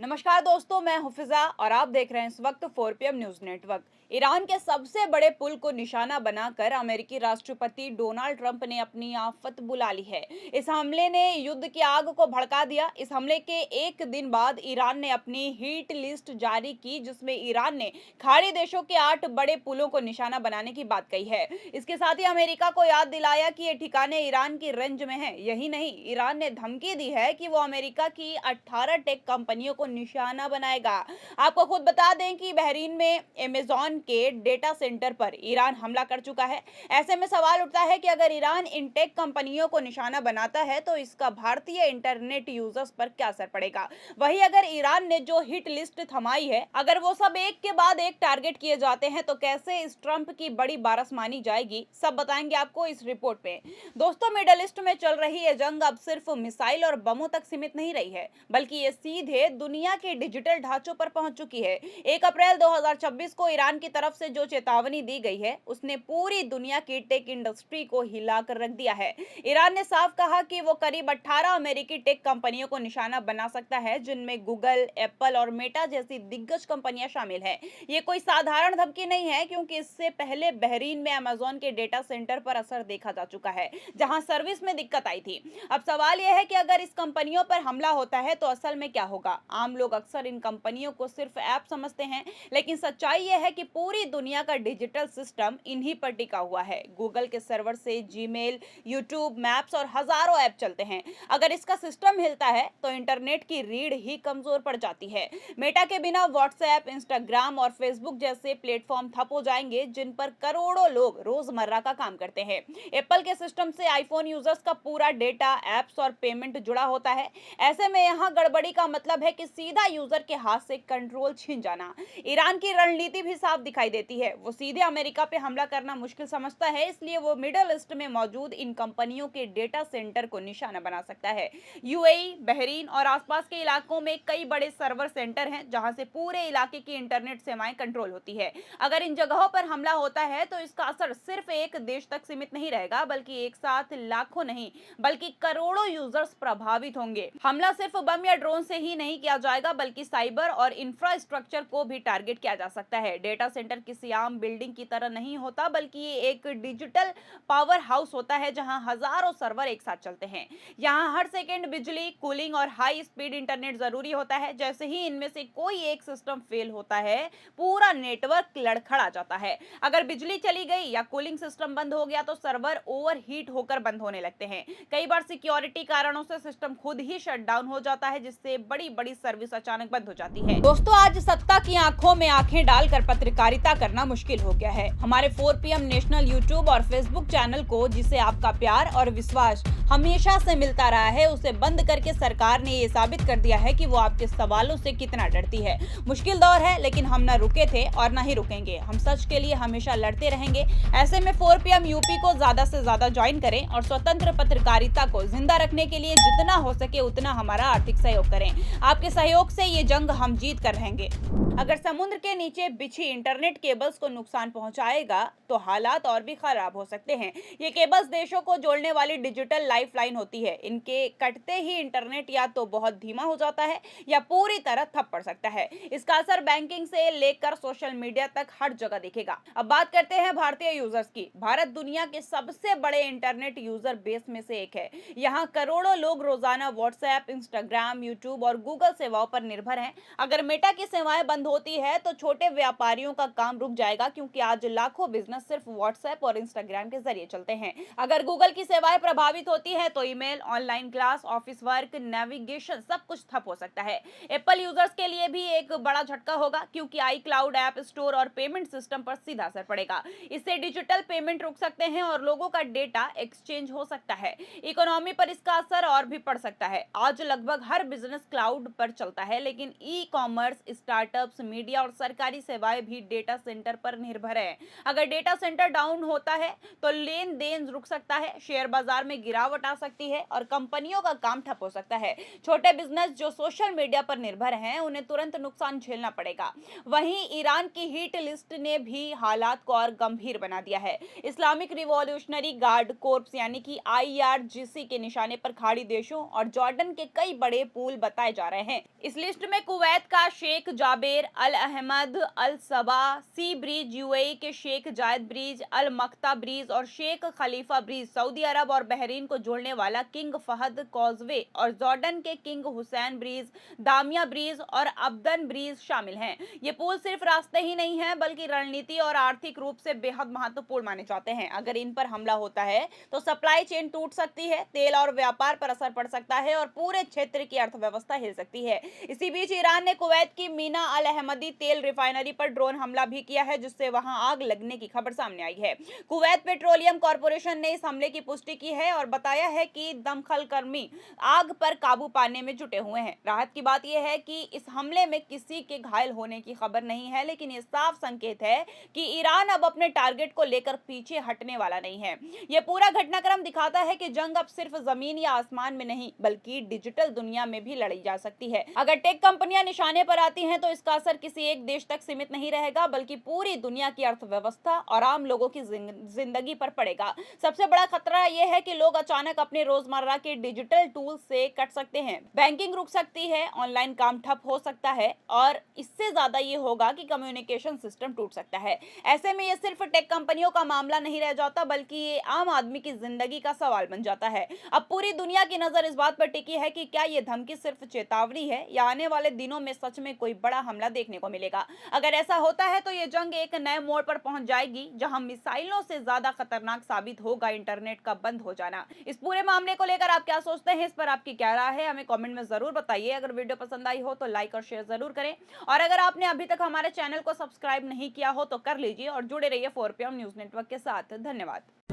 नमस्कार दोस्तों, मैं हूं फिजा और आप देख रहे हैं इस वक्त 4 पीएम न्यूज नेटवर्क। ईरान के सबसे बड़े पुल को निशाना बनाकर अमेरिकी राष्ट्रपति डोनाल्ड ट्रंप ने अपनी आफत बुला ली है। इस हमले ने युद्ध की आग को भड़का दिया। इस हमले के एक दिन बाद ईरान ने अपनी हीट लिस्ट जारी की, जिसमें ईरान ने खाड़ी देशों के 8 बड़े पुलों को निशाना बनाने की बात कही है। इसके साथ ही अमेरिका को याद दिलाया कि ये ठिकाने ईरान की रेंज में है। यही नहीं, ईरान ने धमकी दी है कि वो अमेरिका की 18 टेक कंपनियों को निशाना बनाएगा। आपको खुद बता दें कि बहरीन में अमेज़न के डेटा सेंटर पर ईरान हमला कर चुका है। ऐसे में सवाल उठता है कि अगर ईरान इन टेक कंपनियों को निशाना बनाता है तो इसका भारतीय इंटरनेट यूजर्स पर क्या असर पड़ेगा। वहीं अगर ईरान ने जो हिट लिस्ट थमाई है, अगर वो सब एक के बाद एक टारगेट किए जाते हैं तो कैसे इस ट्रंप की बड़ी बारस मानी जाएगी, सब बताएंगे आपको इस रिपोर्ट में। दोस्तों, मिडल ईस्ट में चल रही ये जंग अब सिर्फ मिसाइल और बमों तक सीमित नहीं रही है, बल्कि ये सीधे दुनिया के डिजिटल ढांचों पर पहुंच चुकी है। 1 अप्रैल 2026 को ईरान की तरफ से जो चेतावनी दी गई है, उसने पूरी दुनिया की टेक इंडस्ट्री को हिलाकर रख दिया है। ईरान ने साफ कहा कि वो करीब 18 अमेरिकी टेक कंपनियों को निशाना बना सकता है, जिनमें गूगल, एप्पल और मेटा जैसी दिग्गज कंपनियां शामिल हैं। ये कोई साधारण धमकी नहीं है, क्योंकि इससे पहले बहरीन में अमेज़न के डेटा सेंटर पर असर देखा जा चुका है, जहां सर्विस में दिक्कत आई थी। अब सवाल यह है कि अगर इस कंपनियों पर हमला होता है तो असल में क्या होगा। आम लोग अक्सर इन कंपनियों को सिर्फ ऐप समझते हैं, लेकिन सच्चाई यह है कि पूरी दुनिया का डिजिटल सिस्टम इन्हीं पर टिका हुआ है। गूगल के सर्वर से जीमेल, यूट्यूब, मैप्स और हजारों ऐप चलते हैं। अगर इसका सिस्टम हिलता है तो इंटरनेट की रीढ़ ही कमजोर पड़ जाती है। मेटा के बिना व्हाट्सएप, इंस्टाग्राम और फेसबुक जैसे प्लेटफॉर्म ठप हो जाएंगे, जिन पर करोड़ों लोग रोजमर्रा का काम करते हैं। एप्पल के सिस्टम से आईफोन यूजर्स का पूरा डेटा, एप्स और पेमेंट जुड़ा होता है। ऐसे में यहाँ गड़बड़ी का मतलब है कि सीधा यूजर के हाथ से कंट्रोल छीन जाना। ईरान की रणनीति भी साफ दिखाई देती है। वो सीधे अमेरिका पे हमला करना मुश्किल समझता है, इसलिए वो मिडल ईस्ट में मौजूद इन कंपनियों के डेटा सेंटर को निशाना बना सकता है। यूएई, बहरीन और आसपास के इलाकों में कई बड़े सर्वर सेंटर हैं, जहां से पूरे इलाके की इंटरनेट सेवाएं कंट्रोल होती है। अगर इन जगहों पर हमला होता है तो इसका असर सिर्फ एक देश तक सीमित नहीं रहेगा, बल्कि एक साथ लाखों नहीं, बल्कि करोड़ों यूजर्स प्रभावित होंगे। हमला सिर्फ बम या ड्रोन से ही नहीं किया जाएगा, बल्कि साइबर और इंफ्रास्ट्रक्चर को भी टारगेट किया जा सकता है। डेटा सेंटर किसी आम बिल्डिंग की तरह नहीं होता, बल्कि ये एक डिजिटल पावर हाउस होता है, जहां हजारों सर्वर एक साथ चलते हैं। यहाँ हर सेकेंड बिजली, कूलिंग और हाई स्पीड इंटरनेट जरूरी होता है। जैसे ही इनमें से कोई एक सिस्टम फेल होता है, पूरा नेटवर्क लड़खड़ा जाता है। अगर बिजली चली गई या कूलिंग सिस्टम बंद हो गया तो सर्वर ओवरहीट होकर बंद होने लगते हैं। कई बार सिक्योरिटी कारणों से सिस्टम खुद ही शटडाउन हो जाता है, जिससे बड़ी बड़ी सर्विस अचानक बंद हो जाती है। दोस्तों, आज सत्ता की आंखों में आंखें डालकर पत्रकारिता करना मुश्किल हो गया है। हमारे 4 पीएम नेशनल यूट्यूब और फेसबुक चैनल को, जिसे आपका प्यार और विश्वास हमेशा से मिलता रहा है, उसे बंद करके सरकार ने ये साबित कर दिया है कि वो आपके सवालों से कितना डरती है। मुश्किल दौर है, लेकिन हम न रुके थे और न ही रुकेंगे। हम सच के लिए हमेशा लड़ते रहेंगे। ऐसे में 4 पीएम यूपी को ज्यादा से ज्यादा ज्वाइन करें और स्वतंत्र पत्रकारिता को जिंदा रखने के लिए जितना हो सके उतना हमारा आर्थिक सहयोग करें। आपके सहयोग से ये जंग हम जीत कर रहेंगे। अगर समुद्र के नीचे बिछी इंटरनेट केबल्स को नुकसान पहुंचाएगा तो हालात और भी खराब हो सकते हैं। ये केबल्स देशों को जोड़ने वाली डिजिटल लाइफलाइन होती है। इनके कटते ही इंटरनेट या तो बहुत धीमा हो जाता है या पूरी तरह ठप पड़ सकता है। इसका असर बैंकिंग से लेकर सोशल मीडिया तक हर जगह दिखेगा। अब बात करते हैं भारतीय यूजर्स की। भारत दुनिया के सबसे बड़े इंटरनेट यूजर बेस में से एक है। यहाँ करोड़ों लोग रोजाना व्हाट्सएप, इंस्टाग्राम, यूट्यूब और गूगल सेवाओं पर निर्भर हैं। अगर मेटा की सेवाएं बंद होती है तो छोटे व्यापारियों का काम रुक जाएगा, क्योंकि आज लाखों बिजनेस सिर्फ व्हाट्सएप और इंस्टाग्राम के जरिए चलते हैं। अगर गूगल की सेवाएं प्रभावित होती है तो email, online class, office work, navigation सब कुछ ठप हो सकता है। एप्पल यूजर्स के लिए भी एक बड़ा झटका होगा, क्योंकि आई क्लाउड, ऐप स्टोर और पेमेंट सिस्टम पर सीधा असर पड़ेगा। इससे डिजिटल पेमेंट रुक सकते हैं और लोगों का डेटा एक्सचेंज हो सकता है। इकोनॉमी पर इसका असर और भी पड़ सकता है। आज लगभग हर बिजनेस क्लाउड पर चलता है, लेकिन ई कॉमर्स, स्टार्टअप्स, मीडिया और सरकारी सेवाएं भी डेटा सेंटर पर निर्भर है। अगर डेटा सेंटर डाउन होता है तो लेन देन रुक सकता है, शेयर बाजार में गिरावट आ सकती है और कंपनियों का काम ठप हो सकता है। छोटे बिजनेस जो सोशल मीडिया पर निर्भर हैं, उन्हें तुरंत नुकसान झेलना पड़ेगा। वहीं ईरान की हिट लिस्ट ने भी हालात को और गंभीर बना दिया है। इस्लामिक रिवॉल्यूशनरी गार्ड कोर्प्स यानी कि IRGC के निशाने पर खाड़ी देशों और जॉर्डन के कई बड़े पुल बताए जा रहे हैं। इस लिस्ट में कुवैत का शेख जाबेर अल अहमद अल सबा सी ब्रिज, UAE के शेख जायद ब्रिज, अल मक्ता ब्रिज और शेख खलीफा ब्रिज, सऊदी अरब और बहरीन को जोड़ने वाला किंग फहद कॉजवे और जॉर्डन के किंग हुसैन ब्रिज, दामिया ब्रिज और अब्दन ब्रिज शामिल हैं। ये पुल सिर्फ रास्ते ही नहीं है बल्कि रणनीति और आर्थिक रूप से बेहद महत्वपूर्ण माने जाते हैं। अगर इन पर हमला होता है तो सप्लाई चेन टूट सकती है, तेल और व्यापार पर असर पड़ सकता है और पूरे क्षेत्र की अर्थव्यवस्था हिल सकती है। इसी बीच ईरान ने कुवैत की मीना अल अहमदी तेल रिफाइनरी पर ड्रोन हमला भी किया है, जिससे वहां आग लगने की खबर सामने आई है। कुवैत पेट्रोलियम कॉर्पोरेशन ने इस हमले की पुष्टि की है और बताया है कि दमकल कर्मी आग पर काबू पाने में जुटे हुए हैं। राहत की बात यह है कि इस हमले में किसी के घायल होने की खबर नहीं है, लेकिन ये साफ संकेत है कि ईरान अब अपने टारगेट को लेकर पीछे हटने वाला नहीं है। यह पूरा घटनाक्रम दिखाता है कि जंग अब सिर्फ जमीन या आसमान में नहीं बल्कि डिजिटल दुनिया में भी लड़ी जा सकती है। अगर टेक कंपनियां निशाने पर आती हैं तो इसका असर किसी एक देश तक सीमित नहीं रहेगा बल्कि पूरी दुनिया की अर्थव्यवस्था और आम लोगों की जिंदगी पर पड़ेगा। सबसे बड़ा खतरा यह है कि लोग अचानक अपने रोजमर्रा के डिजिटल टूल से कट सकते हैं, बैंकिंग रुक सकती है, ऑनलाइन काम ठप हो सकता है और इससे ज्यादा ये होगा कि कम्युनिकेशन सिस्टम टूट सकता है। ऐसे में ये सिर्फ टेक कंपनियों का मामला नहीं रह जाता बल्कि ये आम आदमी की जिंदगी का सवाल बन जाता है। अब पूरी दुनिया की नजर इस बात पर टिकी है कि क्या ये धमकी सिर्फ चेतावनी है या आने वाले दिनों में सच में कोई बड़ा हमला देखने को मिलेगा। अगर ऐसा होता है तो ये जंग एक नए मोड़ पर पहुंच जाएगी जहां मिसाइलों से ज्यादा खतरनाक साबित होगा इंटरनेट का बंद हो जाना। इस पूरे मामले को लेकर आप क्या सोचते हैं, इस पर आपकी क्या राय है, हमें कमेंट में जरूर बताइए। अगर वीडियो पसंद आई हो तो लाइक और शेयर जरूर करें और अगर आपने अभी तक हमारे चैनल को सब्सक्राइब नहीं किया हो तो कर लीजिए और जुड़े रहिए 4PM न्यूज नेटवर्क के साथ। धन्यवाद।